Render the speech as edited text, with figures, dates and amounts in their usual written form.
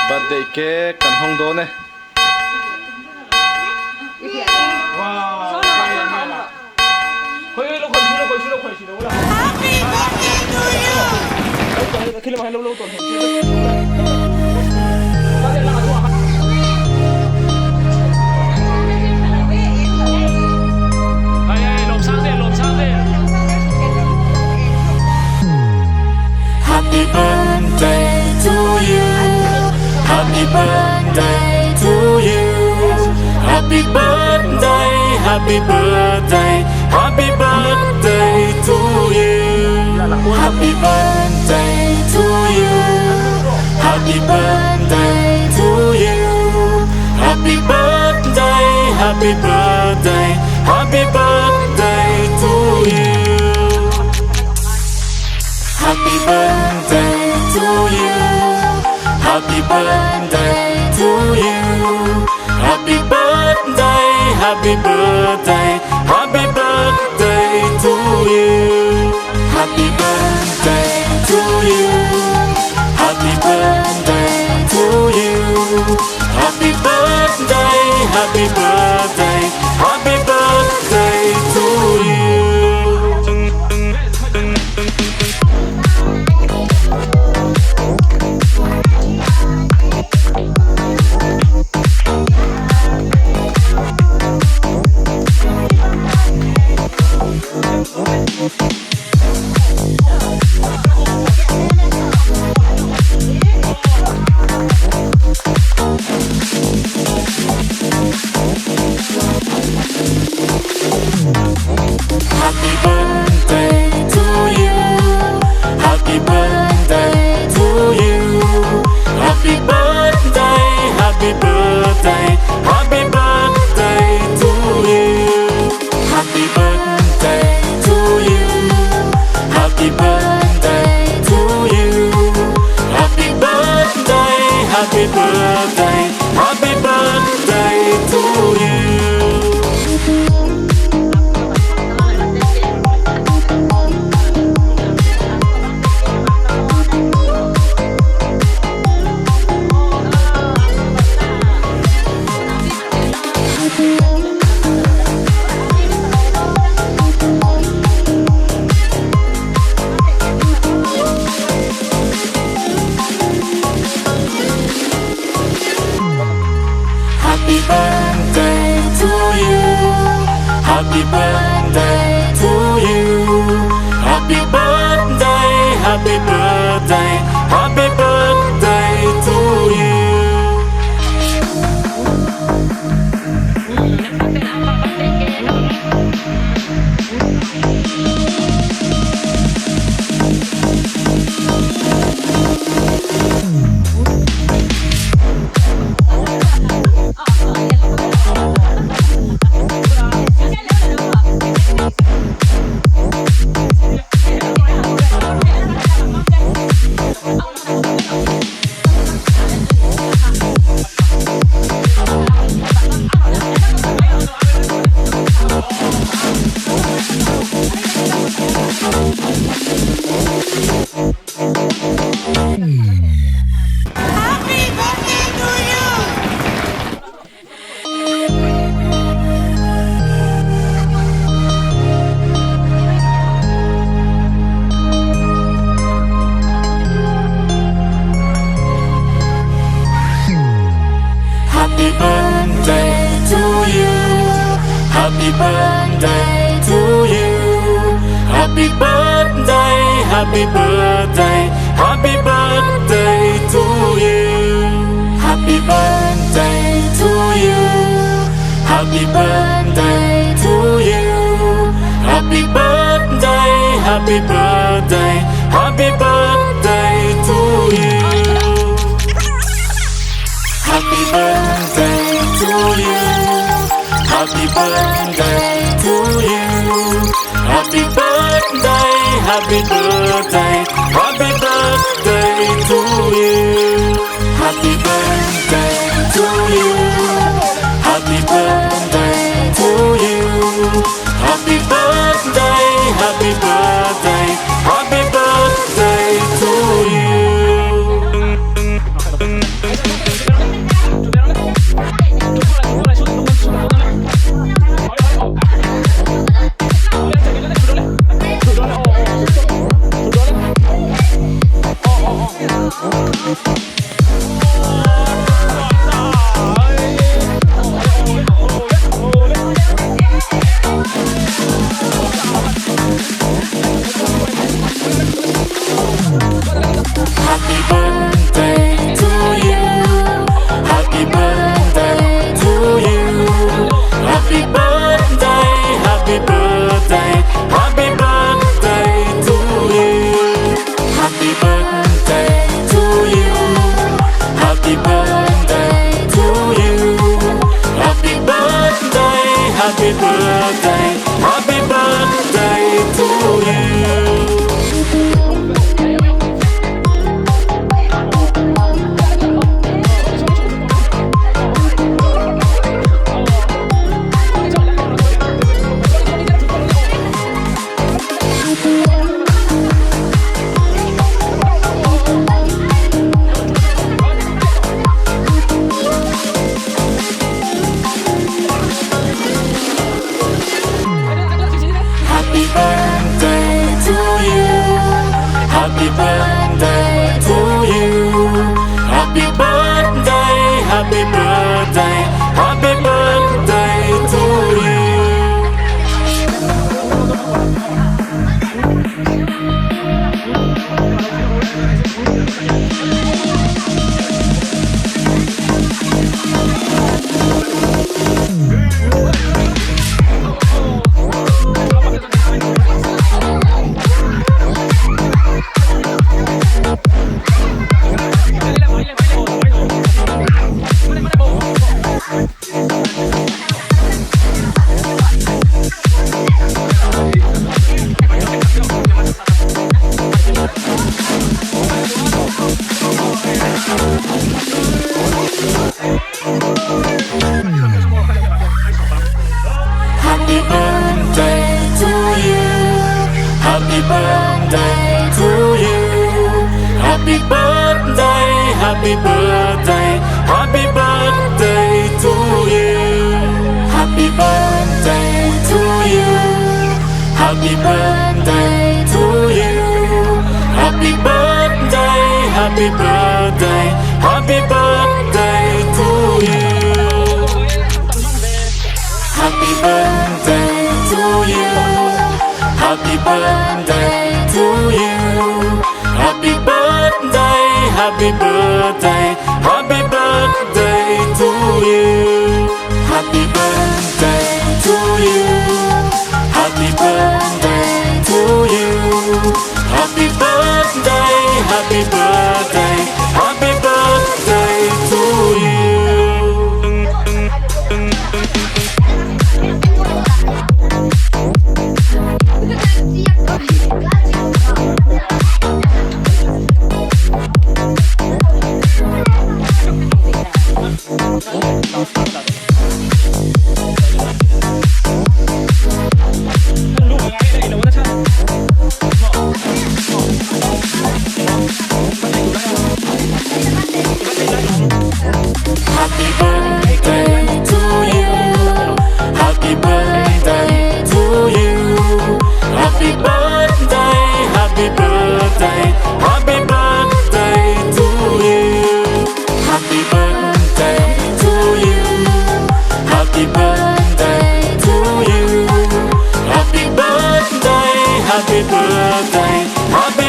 birthday cake kan hong do ne wow khơi lo khơi xuống là happy birthday to you khi mà lâu lâu tuần Happy birthday to you. Happy birthday to you. Happy birthday, happy birthday, happy birthday to you. Happy birthday to you. Happy birthday to you. Happy birthday, happy birthday, happy birthday to you. Happy birthday to you. Happy birthday to you. Happy birthday, happy birthday, happy birthday to you. Happy birthday to you. Happy birthday to you. Happy birthday, happy birthday, happy birthday to you. Happy birthday to you. Happy birthday to you. Happy birthday, happy birthday, happy birthday to you. Happy birthday to you. Happy birthday to you. Happy birthday, happy birthday, happy birthday to you. Happy birthday to you. Happy birthday to you. Happy birthday, happy birthday, happy birthday to you. Happy birthday to you. Happy birthday to you. Happy birthday, happy birthday, happy birthday to you. Happy birthday to you. Happy birthday to you. Happy birthday, happy birthday, happy birthday to you. Happy birthday to you. Happy birthday to you. Happy birthday, happy birthday, happy birthday to you. Happy birthday to you. Happy birthday to you. Happy birthday, happy birthday, happy birthday birthday to you. Happy birthday, happy birthday, happy birthday to you. Happy birthday to you. Happy birthday to you. Happy birthday, happy birthday, happy birthday to you. Happy birthday to you. Happy birthday to you. Happy birthday, happy birthday, happy birthday to you. Happy birthday to you. Happy birthday to you. Happy birthday, happy birthday, happy birthday to you. Happy birthday to you. Happy birthday to you. Happy birthday, happy birthday, happy birthday to you. Happy birthday to you. Happy birthday to you. Happy birthday, happy birthday, happy birthday to you. Happy birthday to you. Happy birthday to you. Happy birthday, happy birthday, happy